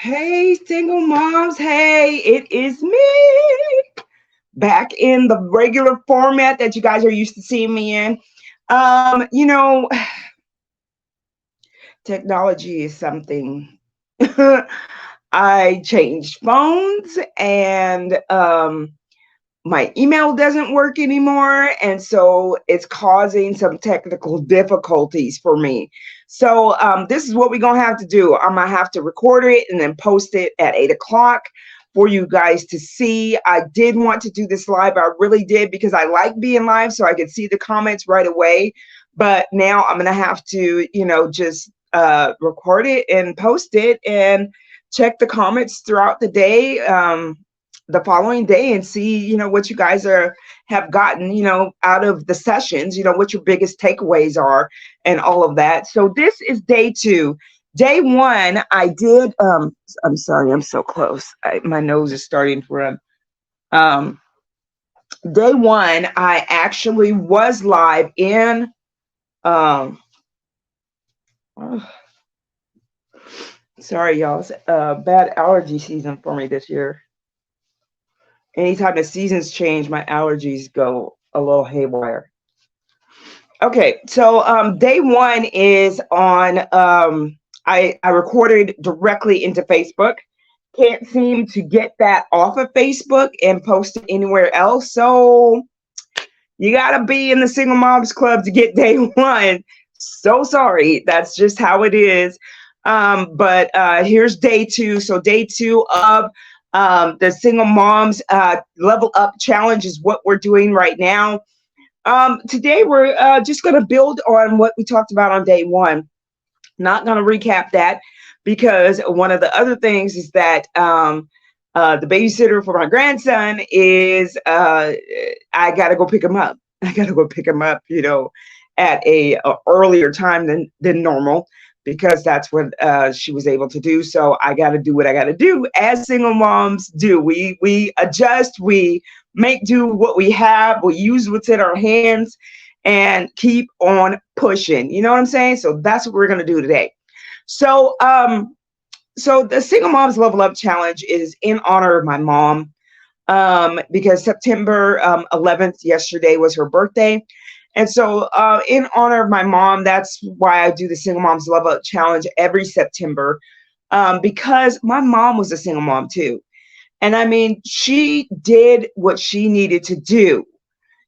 Hey, single moms. Hey, it is me back in the regular format that you guys are used to seeing me in. Um, you know, Technology is something. I changed phones and my email doesn't work anymore, and so it's causing some technical difficulties for me. So this is what we're gonna have to do. I'm gonna have to record it and then post it at 8 o'clock for you guys to see. I did want to do this live. I really did, because I like being live so I could see the comments right away. But now I'm gonna have to, just record it and post it and check the comments throughout the day. The following day, and see what you guys have gotten out of the sessions, what your biggest takeaways are and all of that. So this is day 2. Day 1, I did I'm sorry, I'm so close. My nose is starting to run. um Day 1, I actually was live in um oh, sorry y'all, it's bad allergy season for me this year. Anytime the seasons change, my allergies go a little haywire. Okay, so day 1 is on. I recorded directly into Facebook. Can't seem to get that off of Facebook and post it anywhere else. So you gotta be in the Single Moms Club to get day 1. So sorry, that's just how it is. But here's day 2. So day 2 of the Single Moms Level Up Challenge is what we're doing right now. Today we're just going to build on what we talked about on day 1. Not going to recap that, because one of the other things is that the babysitter for my grandson is I got to go pick him up. I got to go pick him up, at a earlier time than normal, because that's what she was able to do. So I got to do what I got to do, as single moms do. We adjust, we make do what we have, we use what's in our hands, and keep on pushing. You know what I'm saying? So that's what we're gonna do today. So so the Single Moms Level Up Challenge is in honor of my mom, because September 11th, yesterday, was her birthday. And so, in honor of my mom, that's why I do the Single Moms Level Up Challenge every September, because my mom was a single mom too. And I mean, she did what she needed to do.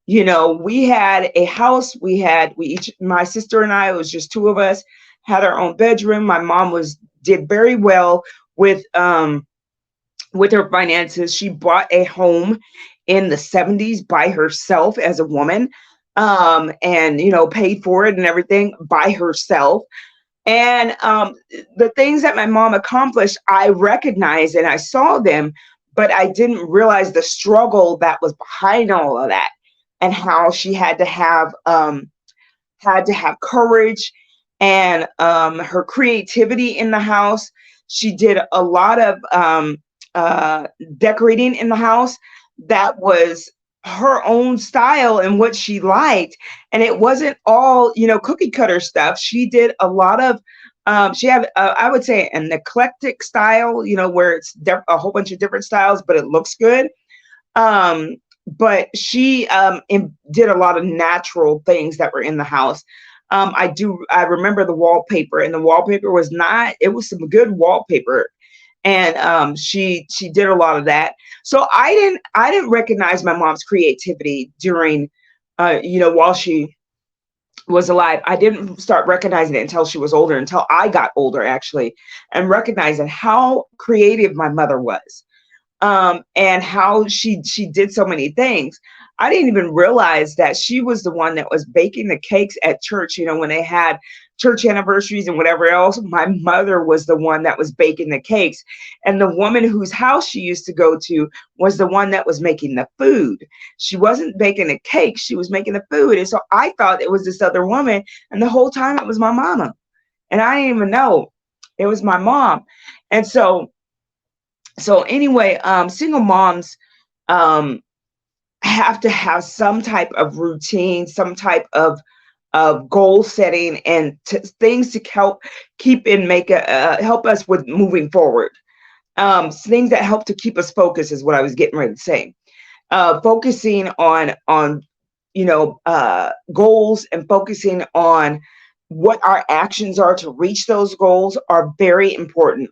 We had a house. We each, my sister and I, it was just two of us, had our own bedroom. My mom did very well with her finances. She bought a home in the 70s by herself as a woman, and paid for it and everything by herself. And the things that my mom accomplished, I recognized and I saw them, but I didn't realize the struggle that was behind all of that, and how she had to have courage and her creativity in the house. She did a lot of decorating in the house that was her own style and what she liked. And it wasn't all, cookie cutter stuff. She did a lot of, she had, I would say, an eclectic style, where it's a whole bunch of different styles, but it looks good. But she did a lot of natural things that were in the house. I remember the wallpaper, and the wallpaper was not, it was some good wallpaper. And she did a lot of that. So I didn't recognize my mom's creativity during, while she was alive. I didn't start recognizing it until she was older, until I got older, actually, and recognizing how creative my mother was, and how she did so many things. I didn't even realize that she was the one that was baking the cakes at church. When they had church anniversaries and whatever else, my mother was the one that was baking the cakes. And the woman whose house she used to go to was the one that was making the food. She wasn't baking the cake, she was making the food. And so I thought it was this other woman, and the whole time it was my mama. And I didn't even know it was my mom. And so anyway, single moms have to have some type of routine, some type of goal setting, and things to help keep and make help us with moving forward. Things that help to keep us focused is what I was getting ready to say. Focusing on goals, and focusing on what our actions are to reach those goals are very important.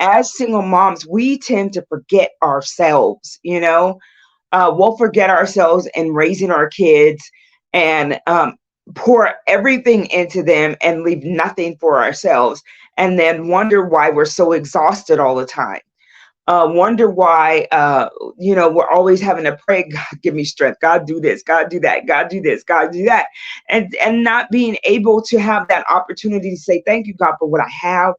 As single moms, we tend to forget ourselves. We'll forget ourselves in raising our kids, and pour everything into them and leave nothing for ourselves, and then wonder why we're so exhausted all the time. Wonder why we're always having to pray, God give me strength, God do this, God do that, God do this, God do that, and not being able to have that opportunity to say thank you, God, for what I have.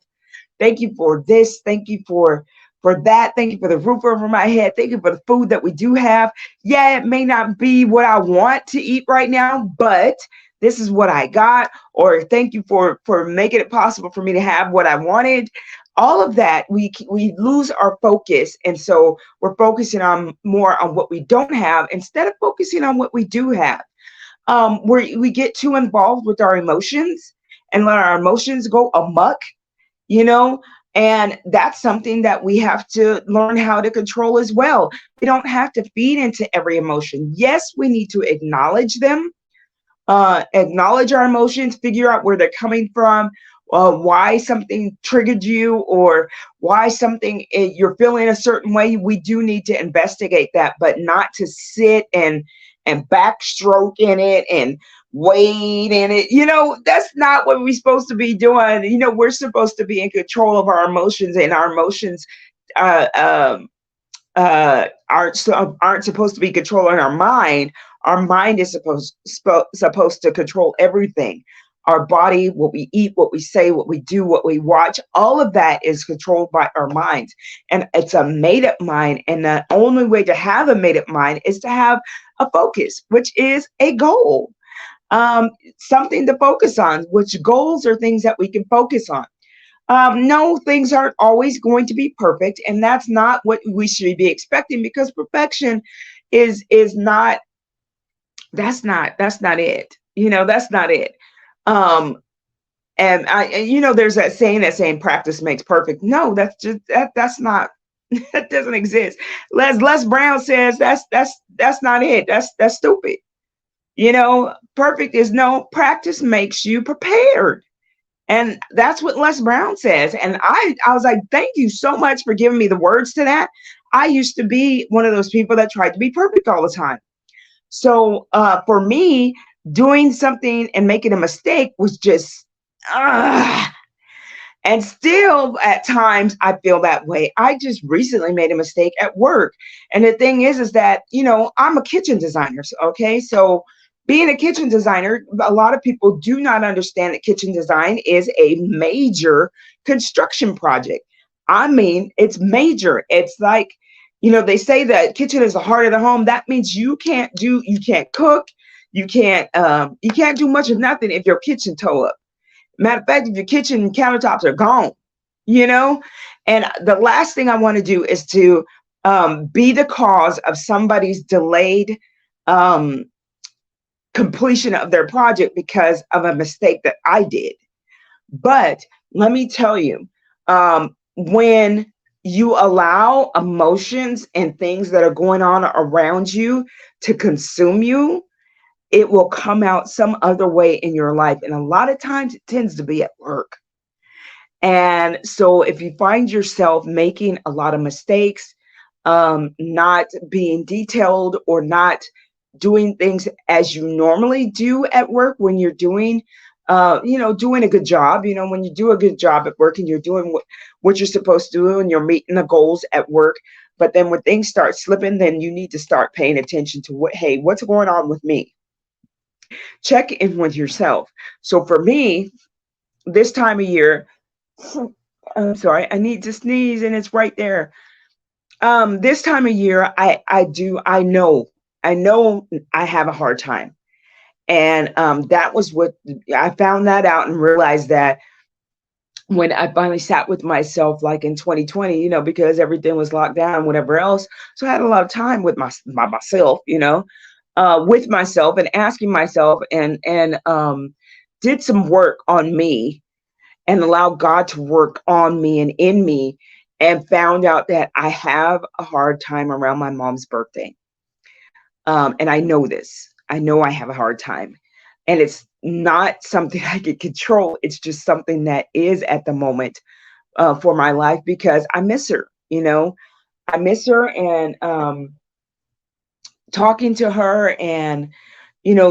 Thank you for this. Thank you for that. Thank you for the roof over my head. Thank you for the food that we do have. Yeah, it may not be what I want to eat right now, but this is what I got. Or thank you for making it possible for me to have what I wanted. All of that, we lose our focus, and so we're focusing on more on what we don't have instead of focusing on what we do have. We get too involved with our emotions and let our emotions go amok, you know and that's something that we have to learn how to control as well. We don't have to feed into every emotion. Yes, we need to acknowledge them, acknowledge our emotions, figure out where they're coming from, why something triggered you, or why something you're feeling a certain way. We do need to investigate that, but not to sit and backstroke in it and wade in it. That's not what we're supposed to be doing. We're supposed to be in control of our emotions, and our emotions uh, um, aren't supposed to be controlling our mind. Our mind is supposed to control everything. Our body, what we eat, what we say, what we do, what we watch, all of that is controlled by our minds. And it's a made up mind. And the only way to have a made up mind is to have a focus, which is a goal, something to focus on, which goals are things that we can focus on. No, things aren't always going to be perfect, and that's not what we should be expecting, because perfection is not that's not it. That's not it. Um, there's that saying practice makes perfect. No, that's not that doesn't exist. Les Brown says that's not it. That's stupid. Perfect is no, practice makes you prepared. And that's what Les Brown says. And I was like, thank you so much for giving me the words to that. I used to be one of those people that tried to be perfect all the time. So for me, doing something and making a mistake was just, and still at times I feel that way. I just recently made a mistake at work. And the thing is that, I'm a kitchen designer. Okay. So being a kitchen designer, a lot of people do not understand that kitchen design is a major construction project. I mean, it's major. It's like, they say that kitchen is the heart of the home. That means you can't cook, you can't do much of nothing if your kitchen toe up. Matter of fact, if your kitchen countertops are gone, you know, and the last thing I want to do is to be the cause of somebody's delayed um, completion of their project because of a mistake that I did. But let me tell you, when you allow emotions and things that are going on around you to consume you, it will come out some other way in your life. And a lot of times it tends to be at work. And so if you find yourself making a lot of mistakes, not being detailed, or not doing things as you normally do at work when you're doing, doing a good job, when you do a good job at work and you're doing what you're supposed to do and you're meeting the goals at work. But then when things start slipping, then you need to start paying attention to what's going on with me? Check in with yourself. So for me, this time of year, I'm sorry, I need to sneeze and it's right there. This time of year, I know I have a hard time. And that was what I found that out and realized that when I finally sat with myself, like in 2020, because everything was locked down and whatever else. So I had a lot of time with myself, with myself, and asking myself, and did some work on me and allow God to work on me and in me. and found out that I have a hard time around my mom's birthday. And I know this. I know I have a hard time. And it's not something I can control. It's just something that is at the moment for my life because I miss her. I miss her, and talking to her, and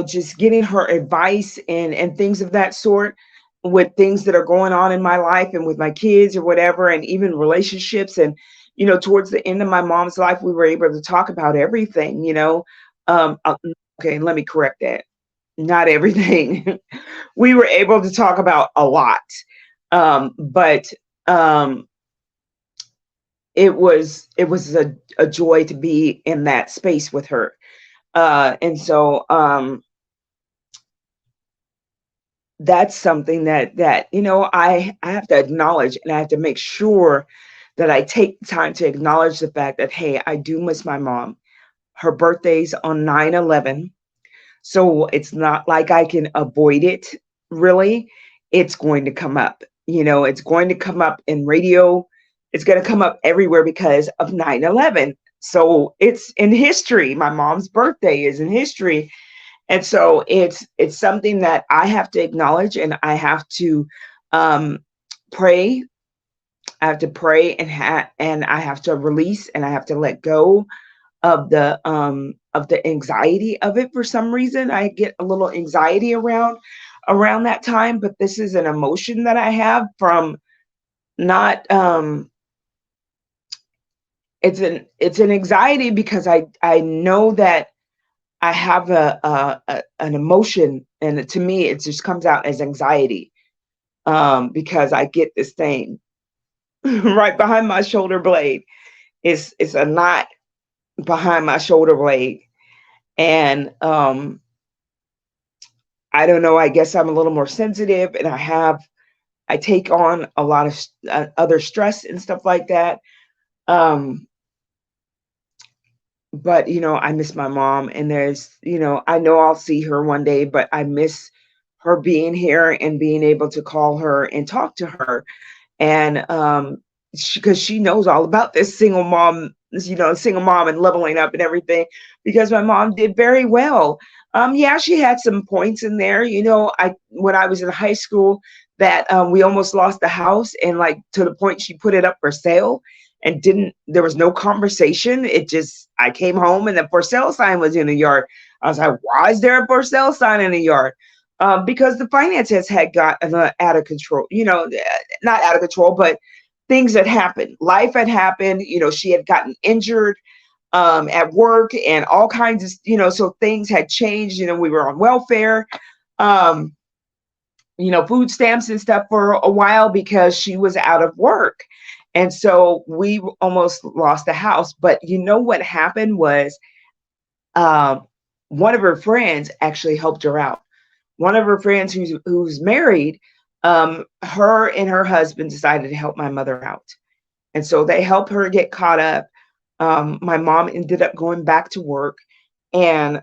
just getting her advice and things of that sort, with things that are going on in my life and with my kids or whatever, and even relationships. And towards the end of my mom's life, we were able to talk about everything. um uh, okay, let me correct that. Not everything. We were able to talk about a lot. But it was a joy to be in that space with her. And so that's something that I have to acknowledge, and I have to make sure that I take time to acknowledge the fact that, hey, I do miss my mom. Her birthday's on 9/11, so it's not like I can avoid it. Really, it's going to come up. It's going to come up in radio. It's going to come up everywhere because of 9/11. So it's in history. My mom's birthday is in history. And so it's something that I have to acknowledge, and I have to um, pray. I have to pray, and I have to release, and I have to let go of the anxiety of it. For some reason, I get a little anxiety around that time, but this is an emotion that I have from not it's an anxiety because I know that I have an emotion, and to me, it just comes out as anxiety, because I get this thing right behind my shoulder blade. It's a knot behind my shoulder blade, and I don't know. I guess I'm a little more sensitive, and I take on a lot of other stress and stuff like that. Um, but I miss my mom, and I know I'll see her one day, but I miss her being here and being able to call her and talk to her. And because she knows all about this single mom and leveling up and everything, because my mom did very well. Yeah, she had some points in there. I when I was in high school, that we almost lost the house, and like to the point she put it up for sale, and didn't there was no conversation. It just I came home and the for sale sign was in the yard. I was like, why is there a for sale sign in the yard? Because the finances had got out of control. Not out of control, but things had happened. Life had happened. She had gotten injured at work, and all kinds of, so things had changed. We were on welfare, um, food stamps and stuff for a while because she was out of work. And so we almost lost the house. But what happened was, um, one of her friends actually helped her out. One of her friends who's married, her and her husband decided to help my mother out. And so they helped her get caught up. My mom ended up going back to work, and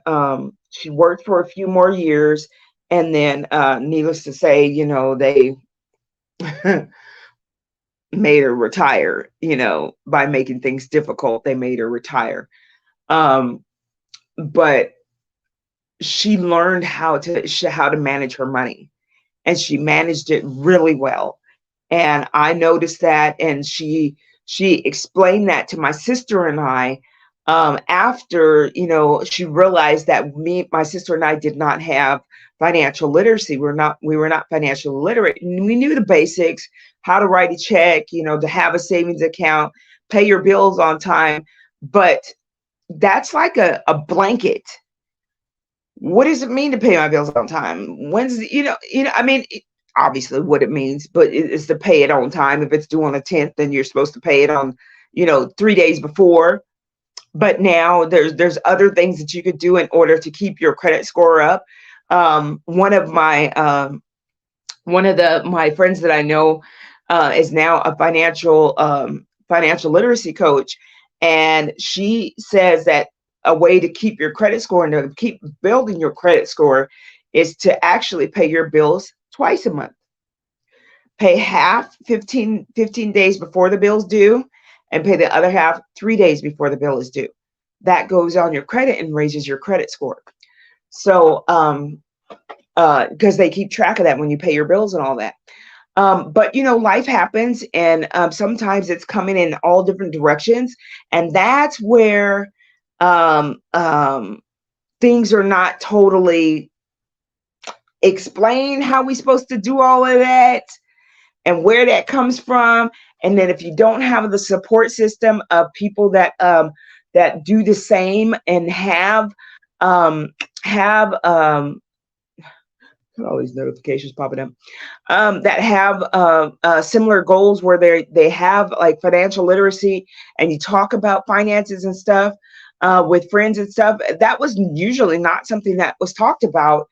she worked for a few more years. And then, needless to say, they made her retire, by making things difficult. They made her retire. Um, but she learned how to manage her money, and she managed it really well. And I noticed that, and she explained that to my sister and I, after she realized that my sister and I did not have financial literacy. We were not financially literate. We knew the basics, how to write a check, to have a savings account, pay your bills on time, but that's like a blanket. What does it mean to pay my bills on time? When's I mean, obviously what it means, but it's to pay it on time. If it's due on the 10th, then you're supposed to pay it on 3 days before. But now there's other things that you could do in order to keep your credit score up. One of my friends that I know is now a financial literacy coach, and she says that a way to keep your credit score and to keep building your credit score is to actually pay your bills twice a month. Pay half 15 days before the bill's due, and pay the other half 3 days before the bill is due. That goes on your credit and raises your credit score. So, because they keep track of that when you pay your bills and all that. But life happens, and sometimes it's coming in all different directions, and that's where um, um, things are not totally explained how we're supposed to do all of that and where that comes from. And then if you don't have the support system of people that do the same and um, have all these notifications popping up, that have similar goals where they have like financial literacy, and you talk about finances and stuff with friends and stuff. That was usually not something that was talked about,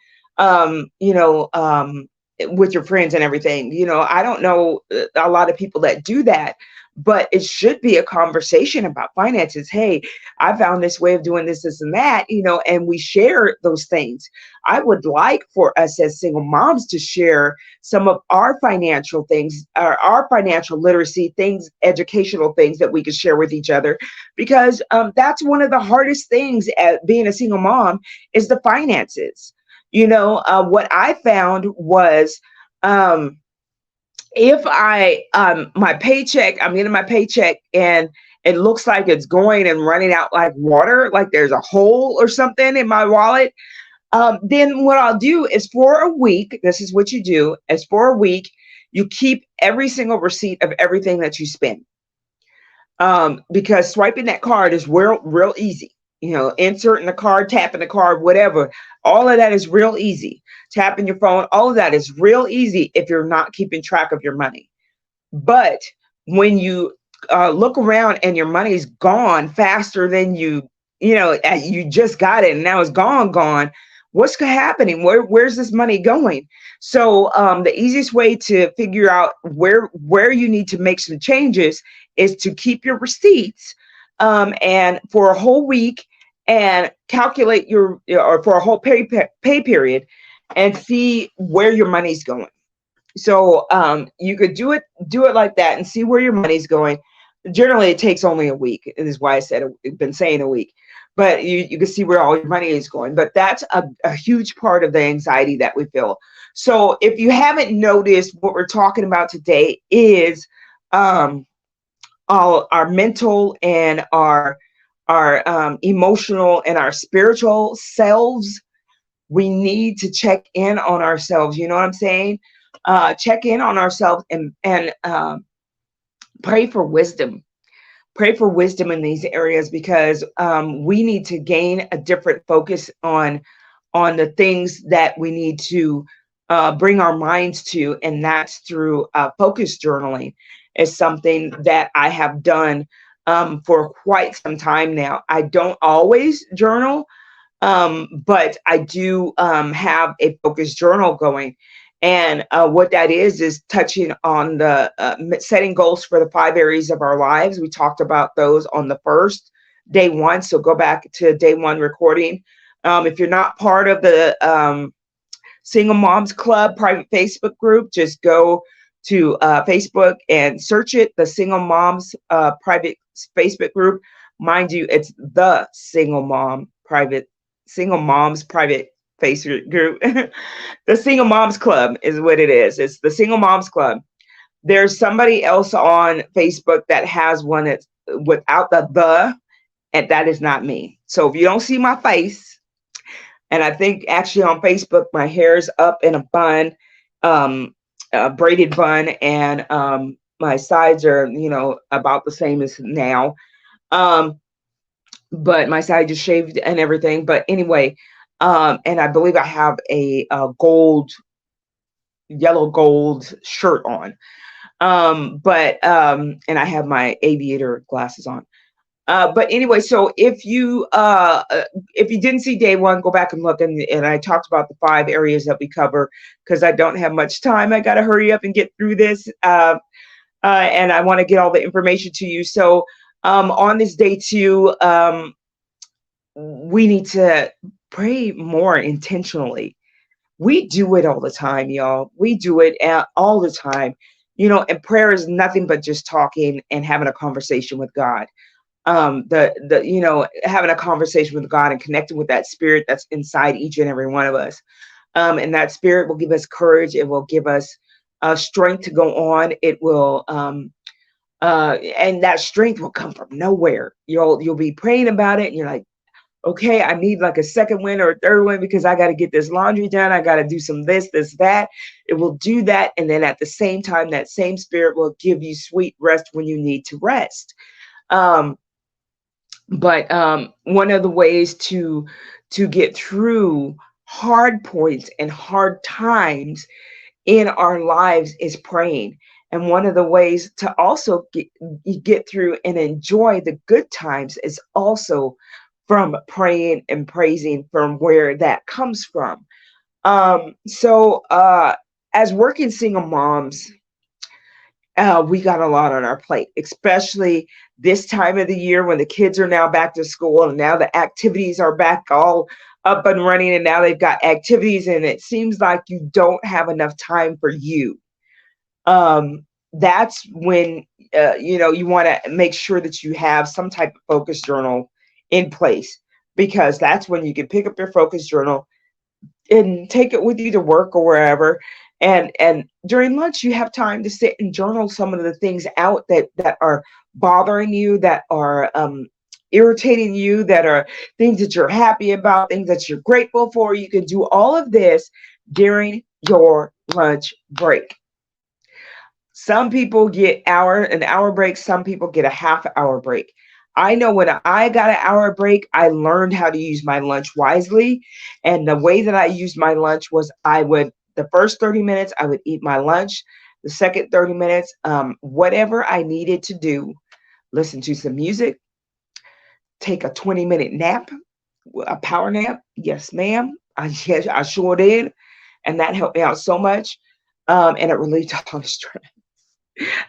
with your friends and everything. I don't know a lot of people that do that, but it should be a conversation about finances. Hey, I found this way of doing this, and that, and we share those things. I would like for us as single moms to share some of our financial things, our financial literacy things, educational things that we could share with each other, because that's one of the hardest things at being a single mom is the finances. What I found was, if my paycheck, I'm getting my paycheck and it looks like it's going and running out like water, like there's a hole or something in my wallet, then what I'll do is for a week, this is what you do, is for a week, you keep every single receipt of everything that you spend. Because swiping that card is real easy. Inserting the card, tapping the card, whatever. All of that is real easy. Tapping your phone, all of that is real easy if you're not keeping track of your money. But when you look around and your money's gone faster than you just got it and now it's gone, what's happening? Where's this money going? So the easiest way to figure out where you need to make some changes is to keep your receipts, and for a whole week, and calculate or for a whole pay period, and see where your money's going. So you could do it like that and see where your money's going. Generally, it takes only a week. This is why I said been saying a week. But you can see where all your money is going. But that's a huge part of the anxiety that we feel. So if you haven't noticed, what we're talking about today is all our mental and our emotional and our spiritual selves. We need to check in on ourselves. You know what I'm saying? Check in on ourselves and pray for wisdom. Pray for wisdom in these areas, because we need to gain a different focus on the things that we need to bring our minds to, and that's through focus journaling. Is something that I have done for quite some time now. I don't always journal, but I do have a focus journal going. And what that is touching on the setting goals for the 5 areas of our lives. We talked about those on the first day one. So go back to day one recording. If you're not part of the Single Moms Club private Facebook group, just go to Facebook and search it, the Single Moms private Facebook group. Mind you, it's the Single Moms private Facebook group. The Single Moms Club is what it is. It's the Single Moms Club. There's somebody else on Facebook that has one that's without the, and that is not me. So if you don't see my face, and I think actually on Facebook, my hair's up in a bun, a braided bun, and my sides are, about the same as now. But my side just shaved and everything. But anyway, and I believe I have a yellow gold shirt on. And I have my aviator glasses on. But anyway, so if you didn't see day one, go back and look. And I talked about the 5 areas that we cover, because I don't have much time. I got to hurry up and get through this. And I want to get all the information to you. So on this day 2, we need to pray more intentionally. We do it all the time, y'all. We do it all the time. And prayer is nothing but just talking and having a conversation with God. Having a conversation with God and connecting with that spirit that's inside each and every one of us. And that spirit will give us courage. It will give us strength to go on. It will, and that strength will come from nowhere. You'll be praying about it, and you're like, okay, I need like a second win or a third win because I got to get this laundry done. I got to do some this, that. It will do that. And then at the same time, that same spirit will give you sweet rest when you need to rest. But one of the ways to get through hard points and hard times in our lives is praying. And one of the ways to also get through and enjoy the good times is also from praying and praising from where that comes from. So as working single moms, we got a lot on our plate, especially this time of the year when the kids are now back to school and now the activities are back all up and running, and now they've got activities, and it seems like you don't have enough time for you. That's when you want to make sure that you have some type of focus journal in place, because that's when you can pick up your focus journal and take it with you to work or wherever. And during lunch, you have time to sit and journal some of the things out that are bothering you, that are irritating you, that are things that you're happy about, things that you're grateful for. You can do all of this during your lunch break. Some people get an hour break. Some people get a half hour break. I know when I got an hour break, I learned how to use my lunch wisely. And the way that I used my lunch was the first 30 minutes, I would eat my lunch. The second 30 minutes, whatever I needed to do, listen to some music, take a 20-minute nap, a power nap. Yes, ma'am. Yes, I sure did. And that helped me out so much. And it relieved all the stress.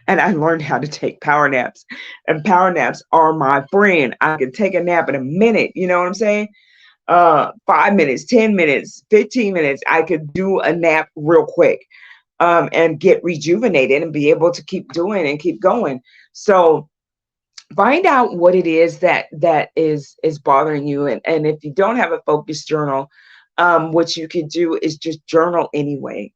And I learned how to take power naps. And power naps are my friend. I can take a nap in a minute. You know what I'm saying? 5 minutes, 10 minutes, 15 minutes. I could do a nap real quick, and get rejuvenated and be able to keep doing and keep going. So find out what it is that is bothering you. And if you don't have a focus journal, what you could do is just journal anyway.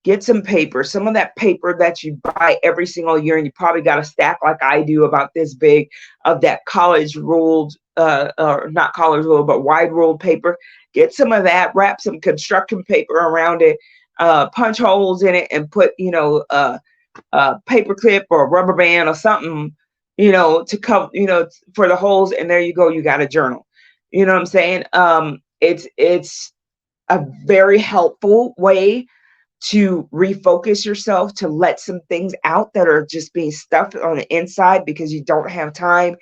Get some paper, some of that paper that you buy every single year, and you probably got a stack like I do about this big of that college ruled, or not college ruled, but wide ruled paper. Get some of that, wrap some construction paper around it, punch holes in it, and put, a paper clip or a rubber band or something, to cover, for the holes. And there you go. You got a journal. You know what I'm saying? It's a very helpful way to refocus yourself, to let some things out that are just being stuffed on the inside because you don't have time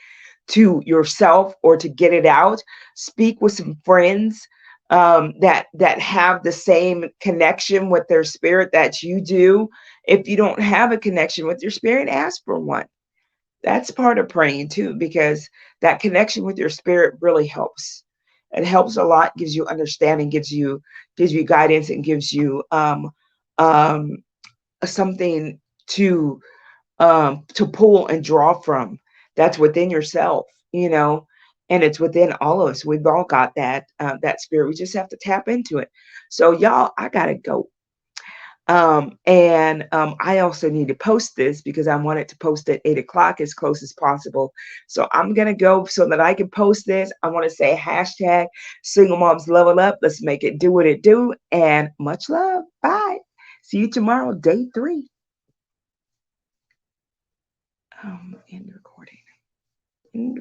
to yourself or to get it out. Speak with some friends that have the same connection with their spirit that you do. If you don't have a connection with your spirit, ask for one. That's part of praying too, because that connection with your spirit really helps. It helps a lot, gives you understanding, gives you guidance, and gives you um, something to pull and draw from. That's within yourself, and it's within all of us. We've all got that spirit. We just have to tap into it. So y'all, I gotta go. And I also need to post this because I wanted to post at 8 o'clock as close as possible. So I'm gonna go so that I can post this. I want to say hashtag single moms level up. Let's make it do what it do. And much love. Bye. See you tomorrow, day 3. End recording. End recording.